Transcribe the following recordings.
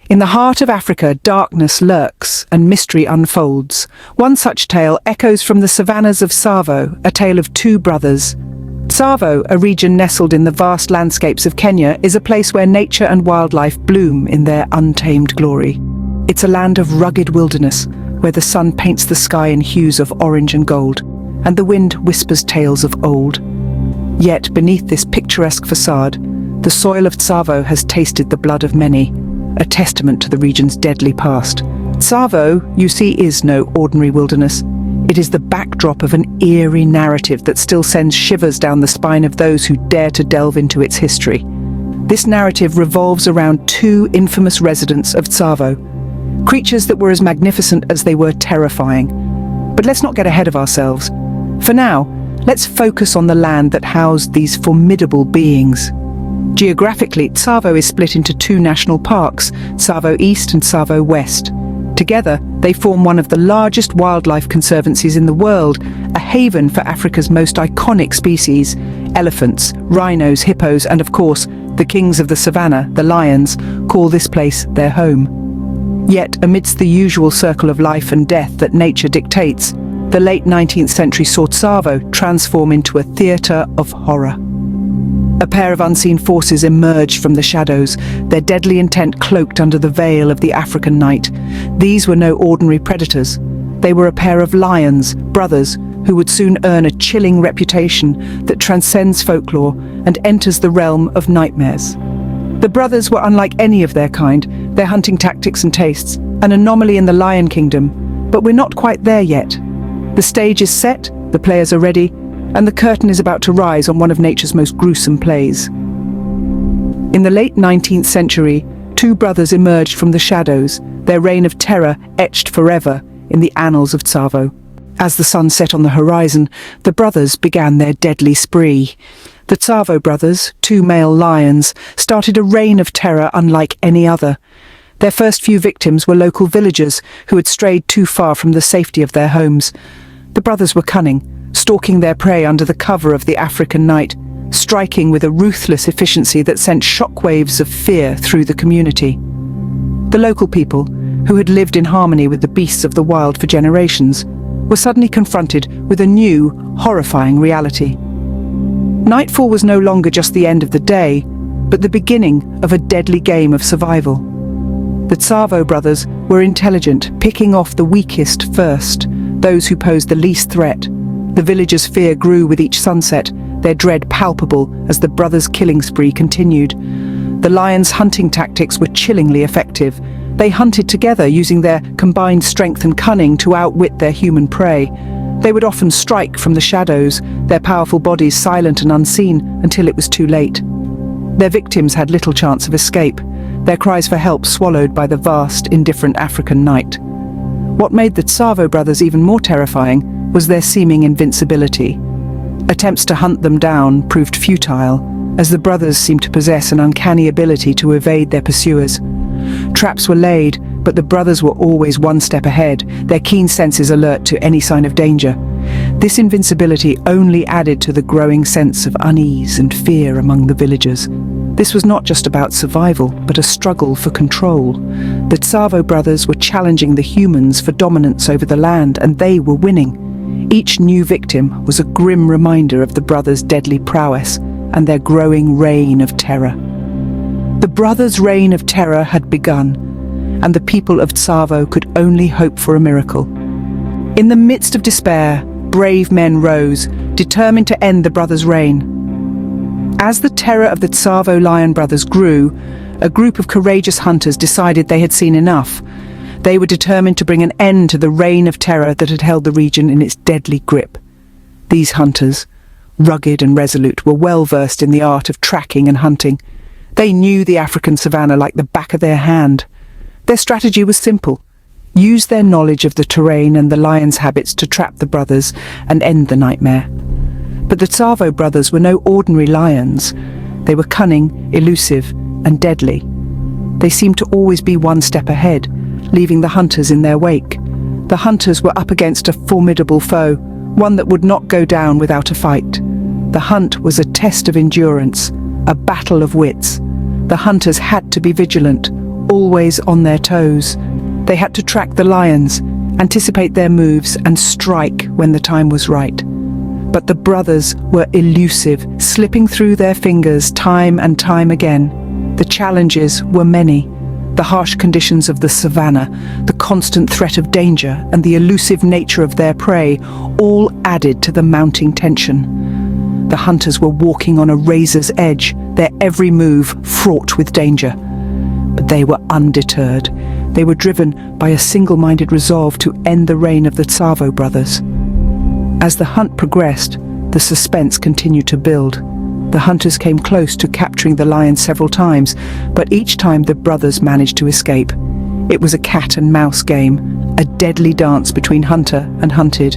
In the heart of Africa, darkness lurks and mystery unfolds. One such tale echoes from the savannas of Tsavo, a tale of two brothers. Tsavo, a region nestled in the vast landscapes of Kenya, is a place where nature and wildlife bloom in their untamed glory. It's a land of rugged wilderness, where the sun paints the sky in hues of orange and gold, and the wind whispers tales of old. Yet beneath this picturesque facade, the soil of Tsavo has tasted the blood of many, a testament to the region's deadly past. Tsavo, you see, is no ordinary wilderness. It is the backdrop of an eerie narrative that still sends shivers down the spine of those who dare to delve into its history. This narrative revolves around two infamous residents of Tsavo, creatures that were as magnificent as they were terrifying. But let's not get ahead of ourselves. For now, let's focus on the land that housed these formidable beings. Geographically, Tsavo is split into two national parks, Tsavo East and Tsavo West. Together, they form one of the largest wildlife conservancies in the world, a haven for Africa's most iconic species: elephants, rhinos, hippos, and of course, the kings of the savannah, the lions, call this place their home. Yet, amidst the usual circle of life and death that nature dictates, the late 19th century saw Tsavo transform into a theatre of horror. A pair of unseen forces emerged from the shadows, their deadly intent cloaked under the veil of the African night. These were no ordinary predators. They were a pair of lions, brothers, who would soon earn a chilling reputation that transcends folklore and enters the realm of nightmares. The brothers were unlike any of their kind, their hunting tactics and tastes, an anomaly in the Lion Kingdom. But we're not quite there yet. The stage is set, the players are ready, and the curtain is about to rise on one of nature's most gruesome plays. In the late 19th century, two brothers emerged from the shadows, their reign of terror etched forever in the annals of Tsavo. As the sun set on the horizon, the brothers began their deadly spree. The Tsavo brothers, two male lions, started a reign of terror unlike any other. Their first few victims were local villagers who had strayed too far from the safety of their homes. The brothers were cunning, stalking their prey under the cover of the African night, striking with a ruthless efficiency that sent shockwaves of fear through the community. The local people, who had lived in harmony with the beasts of the wild for generations, were suddenly confronted with a new, horrifying reality. Nightfall was no longer just the end of the day, but the beginning of a deadly game of survival. The Tsavo brothers were intelligent, picking off the weakest first, those who posed the least threat. The villagers' fear grew with each sunset, their dread palpable as the brothers' killing spree continued. The lions' hunting tactics were chillingly effective. They hunted together, using their combined strength and cunning to outwit their human prey. They would often strike from the shadows, their powerful bodies silent and unseen until it was too late. Their victims had little chance of escape, their cries for help swallowed by the vast, indifferent African night. What made the Tsavo brothers even more terrifying was their seeming invincibility. Attempts to hunt them down proved futile, as the brothers seemed to possess an uncanny ability to evade their pursuers. Traps were laid, but the brothers were always one step ahead, their keen senses alert to any sign of danger. This invincibility only added to the growing sense of unease and fear among the villagers. This was not just about survival, but a struggle for control. The Tsavo brothers were challenging the humans for dominance over the land, and they were winning. Each new victim was a grim reminder of the brothers' deadly prowess and their growing reign of terror. The brothers' reign of terror had begun, and the people of Tsavo could only hope for a miracle. In the midst of despair, brave men rose, determined to end the brothers' reign. As the terror of the Tsavo lion brothers grew, a group of courageous hunters decided they had seen enough. They were determined to bring an end to the reign of terror that had held the region in its deadly grip. These hunters, rugged and resolute, were well versed in the art of tracking and hunting. They knew the African savannah like the back of their hand. Their strategy was simple: use their knowledge of the terrain and the lion's habits to trap the brothers and end the nightmare. But the Tsavo brothers were no ordinary lions. They were cunning, elusive, and deadly. They seemed to always be one step ahead, leaving the hunters in their wake. The hunters were up against a formidable foe, one that would not go down without a fight. The hunt was a test of endurance, a battle of wits. The hunters had to be vigilant, always on their toes. They had to track the lions, anticipate their moves, and strike when the time was right. But the brothers were elusive, slipping through their fingers time and time again. The challenges were many. The harsh conditions of the savannah, the constant threat of danger, and the elusive nature of their prey all added to the mounting tension. The hunters were walking on a razor's edge, their every move fraught with danger. But they were undeterred. They were driven by a single-minded resolve to end the reign of the Tsavo brothers. As the hunt progressed, the suspense continued to build. The hunters came close to capturing the lion several times, but each time the brothers managed to escape. It was a cat-and-mouse game, a deadly dance between hunter and hunted.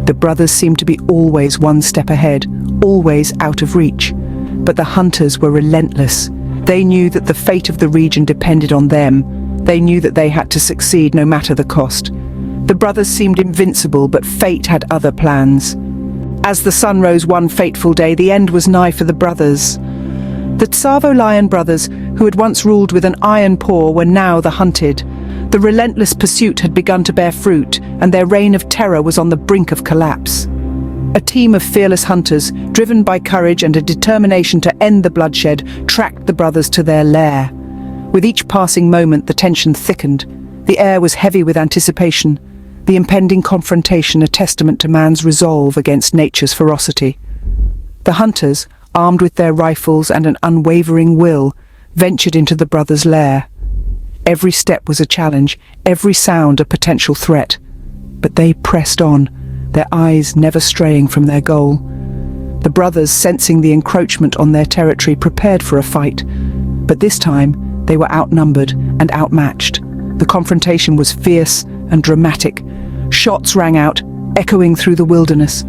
The brothers seemed to be always one step ahead, always out of reach. But the hunters were relentless. They knew that the fate of the region depended on them. They knew that they had to succeed no matter the cost. The brothers seemed invincible, but fate had other plans. As the sun rose one fateful day, the end was nigh for the brothers. The Tsavo lion brothers, who had once ruled with an iron paw, were now the hunted. The relentless pursuit had begun to bear fruit, and their reign of terror was on the brink of collapse. A team of fearless hunters, driven by courage and a determination to end the bloodshed, tracked the brothers to their lair. With each passing moment, the tension thickened. The air was heavy with anticipation, the impending confrontation a testament to man's resolve against nature's ferocity. The hunters, armed with their rifles and an unwavering will, ventured into the brothers' lair. Every step was a challenge, every sound a potential threat. But they pressed on, their eyes never straying from their goal. The brothers, sensing the encroachment on their territory, prepared for a fight. But this time, they were outnumbered and outmatched. The confrontation was fierce and dramatic. Shots rang out, echoing through the wilderness.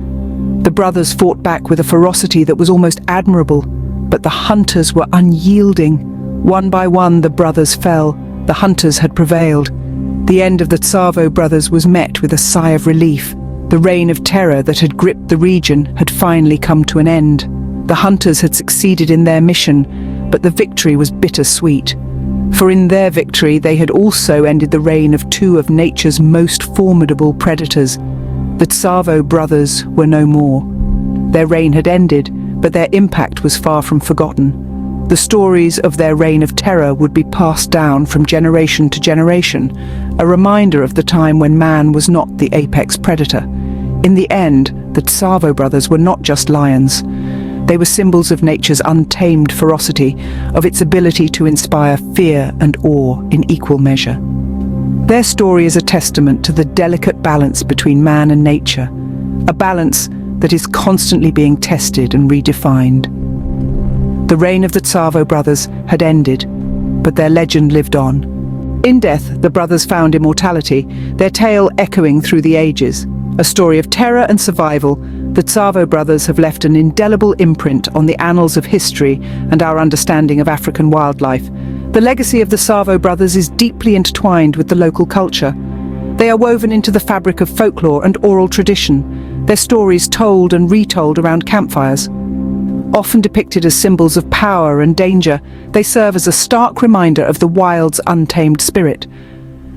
The brothers fought back with a ferocity that was almost admirable, but the hunters were unyielding. One by one, the brothers fell. The hunters had prevailed. The end of the Tsavo brothers was met with a sigh of relief. The reign of terror that had gripped the region had finally come to an end. The hunters had succeeded in their mission, but the victory was bittersweet. For in their victory they had also ended the reign of two of nature's most formidable predators. The Tsavo brothers were no more. Their reign had ended, but their impact was far from forgotten. The stories of their reign of terror would be passed down from generation to generation, a reminder of the time when man was not the apex predator. In the end, the Tsavo brothers were not just lions. They were symbols of nature's untamed ferocity, of its ability to inspire fear and awe in equal measure. Their story is a testament to the delicate balance between man and nature, a balance that is constantly being tested and redefined. The reign of the Tsavo brothers had ended, but their legend lived on. In death, the brothers found immortality, their tale echoing through the ages. A story of terror and survival, the Tsavo brothers have left an indelible imprint on the annals of history and our understanding of African wildlife. The legacy of the Tsavo brothers is deeply intertwined with the local culture. They are woven into the fabric of folklore and oral tradition, their stories told and retold around campfires. Often depicted as symbols of power and danger, they serve as a stark reminder of the wild's untamed spirit.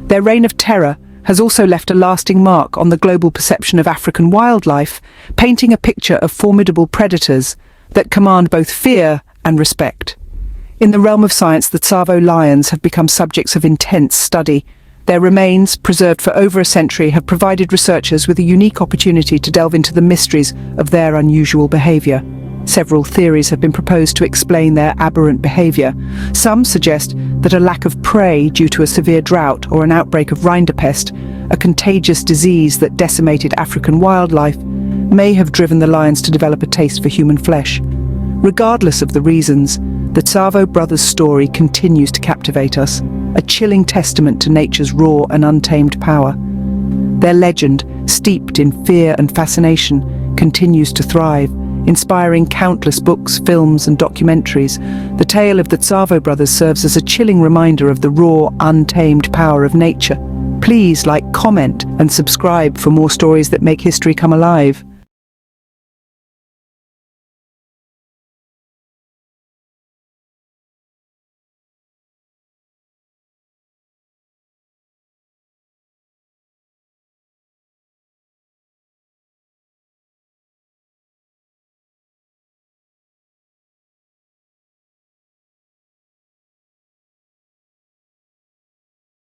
Their reign of terror has also left a lasting mark on the global perception of African wildlife, painting a picture of formidable predators that command both fear and respect. In the realm of science, the Tsavo lions have become subjects of intense study. Their remains, preserved for over a century, have provided researchers with a unique opportunity to delve into the mysteries of their unusual behavior. Several theories have been proposed to explain their aberrant behavior. Some suggest that a lack of prey due to a severe drought or an outbreak of rinderpest, a contagious disease that decimated African wildlife, may have driven the lions to develop a taste for human flesh. Regardless of the reasons, the Tsavo brothers' story continues to captivate us, a chilling testament to nature's raw and untamed power. Their legend, steeped in fear and fascination, continues to thrive, inspiring countless books, films and documentaries. The tale of the Tsavo brothers serves as a chilling reminder of the raw, untamed power of nature. Please like, comment and subscribe for more stories that make history come alive.